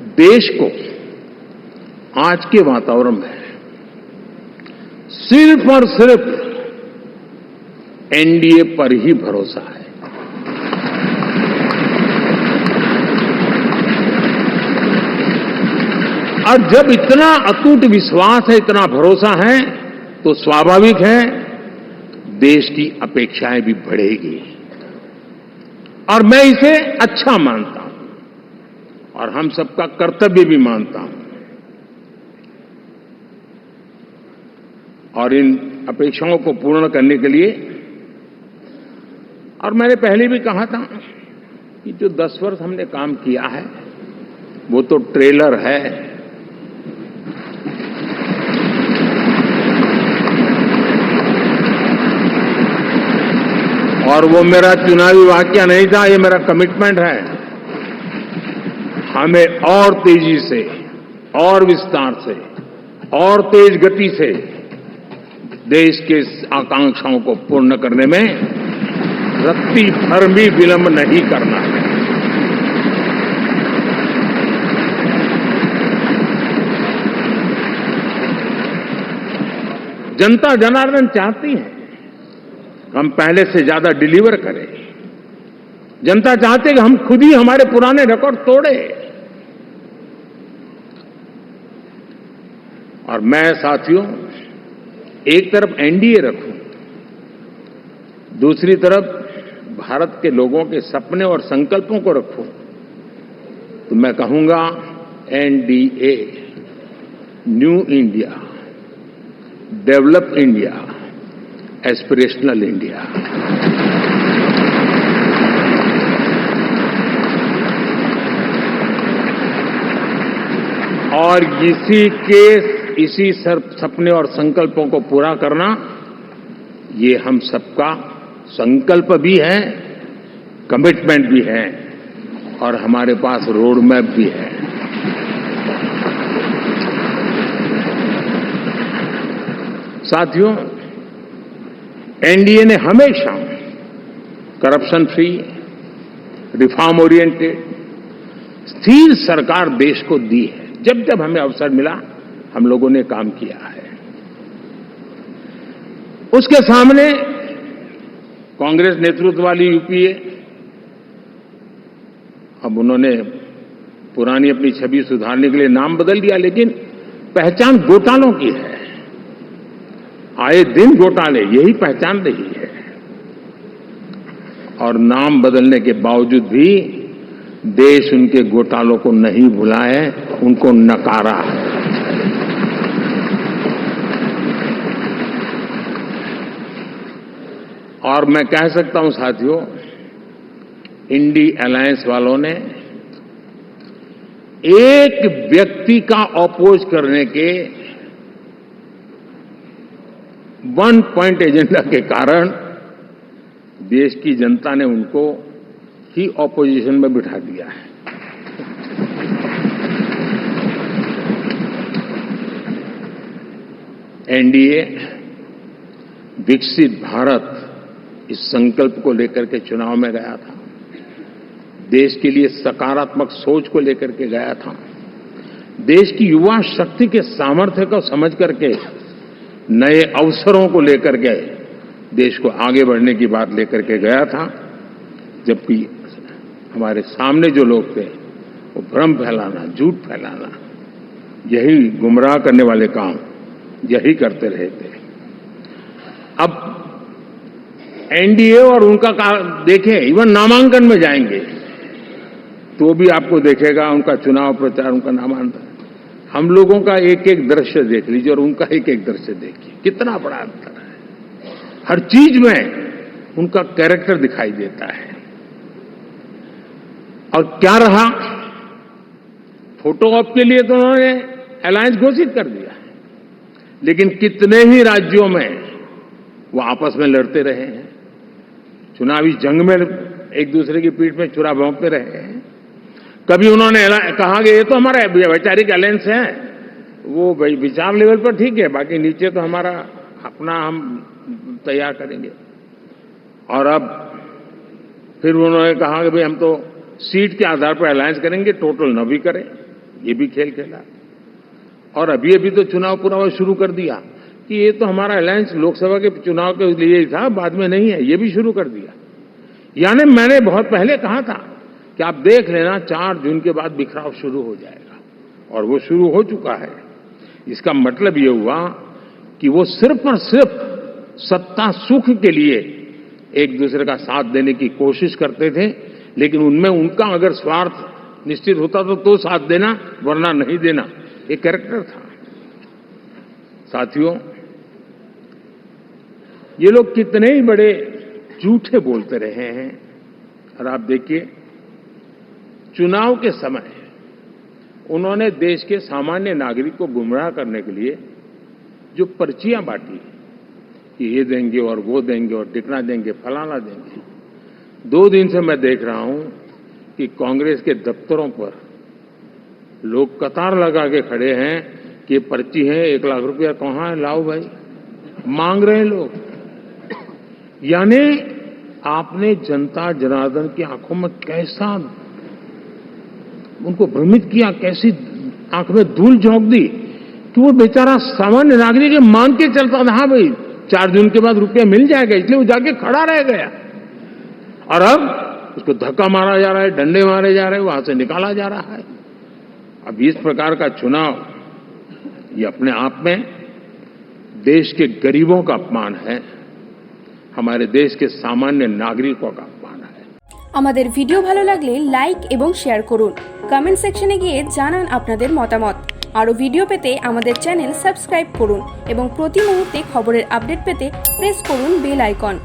देश को आज के वातावरण में सिर्फ और सिर्फ एनडीए पर ही भरोसा है। और जब इतना अटूट विश्वास है, इतना भरोसा है, तो स्वाभाविक है देश की अपेक्षाएं भी बढ़ेगी। और मैं इसे अच्छा मानता हूं और हम सबका कर्तव्य भी मानता हूं। और इन अपेक्षाओं को पूर्ण करने के लिए, और मैंने पहले भी कहा था कि जो 10 वर्ष हमने काम किया है वो तो ट्रेलर है। और वो मेरा चुनावी वाक्य नहीं था, ये मेरा कमिटमेंट है। हमें और तेजी से, और विस्तार से, और तेज गति से देश के आकांक्षाओं को पूर्ण करने में रत्ती भर भी विलंब नहीं करना है। जनता जनार्दन चाहती है हम पहले से ज्यादा डिलीवर करें। जनता चाहती है कि हम खुद ही हमारे पुराने रिकॉर्ड तोड़े। और मैं साथियों एक तरफ एनडीए रखूं, दूसरी तरफ भारत के लोगों के सपने और संकल्पों को रखूं, तो मैं कहूंगा NDA, new India, develop India, aspirational India. और इसी सपने और संकल्पों को पूरा करना, ये हम सबका संकल्प भी है, कमिटमेंट भी है, और हमारे पास रोड मैप भी है। साथियों, एनडीए ने हमेशा करप्शन फ्री, रिफॉर्म ओरिएंटेड, स्थिर सरकार देश को दी है। जब जब हमें अवसर मिला हम लोगों ने काम किया है। उसके सामने कांग्रेस नेतृत्व वाली यूपीए, अब उन्होंने पुरानी अपनी छवि सुधारने के लिए नाम बदल दिया, लेकिन पहचान घोटालों की है। आए दिन घोटाले, यही पहचान रही है। और नाम बदलने के बावजूद भी देश उनके घोटालों को नहीं भुला है, उनको नकारा है। और मैं कह सकता हूं साथियों, इंडी अलायंस वालों ने एक व्यक्ति का अपोज करने के वन पॉइंट एजेंडा के कारण देश की जनता ने उनको ही ऑपोजिशन में बिठा दिया है। एनडीए विकसित भारत, इस संकल्प को लेकर के चुनाव में गया था। देश के लिए सकारात्मक सोच को लेकर के गया था। देश की युवा शक्ति के सामर्थ्य को समझ करके नए अवसरों को लेकर के देश को आगे बढ़ने की बात लेकर के गया था। जबकि हमारे सामने जो लोग थे वो भ्रम फैलाना, झूठ फैलाना, यही गुमराह करने वाले काम यही करते रहे थे। अब एनडीए और उनका देखें, इवन नामांकन में जाएंगे तो भी आपको देखेगा उनका चुनाव प्रचार, उनका नामांकन, हम लोगों का एक एक दृश्य देख लीजिए और उनका एक एक दृश्य देखिए, कितना बड़ा अंतर है। हर चीज में उनका कैरेक्टर दिखाई देता है। और क्या रहा, फोटो ऑप के लिए तो उन्होंने अलायंस घोषित कर दिया, लेकिन कितने ही राज्यों में वो आपस में लड़ते रहे हैं, चुनावी जंग में एक दूसरे की पीठ में छुरा भोंकते रहे हैं। कभी उन्होंने कहा कि ये तो हमारा वैचारिक अलायंस है, वो विचार लेवल पर ठीक है, बाकी नीचे तो हमारा अपना हम तैयार करेंगे। और अब फिर उन्होंने कहा कि भाई हम तो सीट के आधार पर अलायंस करेंगे, टोटल न भी करें। ये भी खेल खेला। और अभी अभी तो चुनाव पूरा शुरू कर दिया कि ये तो हमारा अलायंस लोकसभा के चुनाव के लिए ही था, बाद में नहीं है, ये भी शुरू कर दिया। यानी मैंने बहुत पहले कहा था कि आप देख लेना 4 जून के बाद बिखराव शुरू हो जाएगा, और वो शुरू हो चुका है। इसका मतलब ये हुआ कि वो सिर्फ और सिर्फ सत्ता सुख के लिए एक दूसरे का साथ देने की कोशिश करते थे, लेकिन उनमें उनका अगर स्वार्थ निश्चित होता तो साथ देना, वरना नहीं देना, ये कैरेक्टर था। साथियों, ये लोग कितने ही बड़े झूठे बोलते रहे हैं, और आप देखिए चुनाव के समय उन्होंने देश के सामान्य नागरिक को गुमराह करने के लिए जो पर्चियां बांटी कि ये देंगे और वो देंगे और टिकना देंगे, फलाना देंगे। 2 दिन से मैं देख रहा हूं कि कांग्रेस के दफ्तरों पर लोग कतार लगा के खड़े हैं कि ये पर्ची है, 1 लाख रुपया कहां है, लाओ भाई, मांग रहे हैं लोग। यानी आपने जनता जनार्दन की आंखों में कैसा उनको भ्रमित किया, कैसी आंख में धूल झोंक दी कि वो बेचारा सामान्य नागरिक मान के चलता था, हाँ भाई 4 जून के बाद रुपया मिल जाएगा, इसलिए वो जाके खड़ा रह गया। और अब उसको धक्का मारा जा रहा है, डंडे मारे जा रहे हैं, वहां से निकाला जा रहा है। अब इस प्रकार का चुनाव ये अपने आप में देश के गरीबों का अपमान है, हमारे देश के सामान्य नागरिकों का अपमान है। আমাদের ভিডিও ভালো লাগলে লাইক এবং শেয়ার করুন, কমেন্ট সেকশনে গিয়ে জানান আপনাদের মতামত। আরো ভিডিও পেতে আমাদের চ্যানেল সাবস্ক্রাইব করুন এবং প্রতি মুহূর্তে খবরের আপডেট পেতে প্রেস করুন বেল আইকন।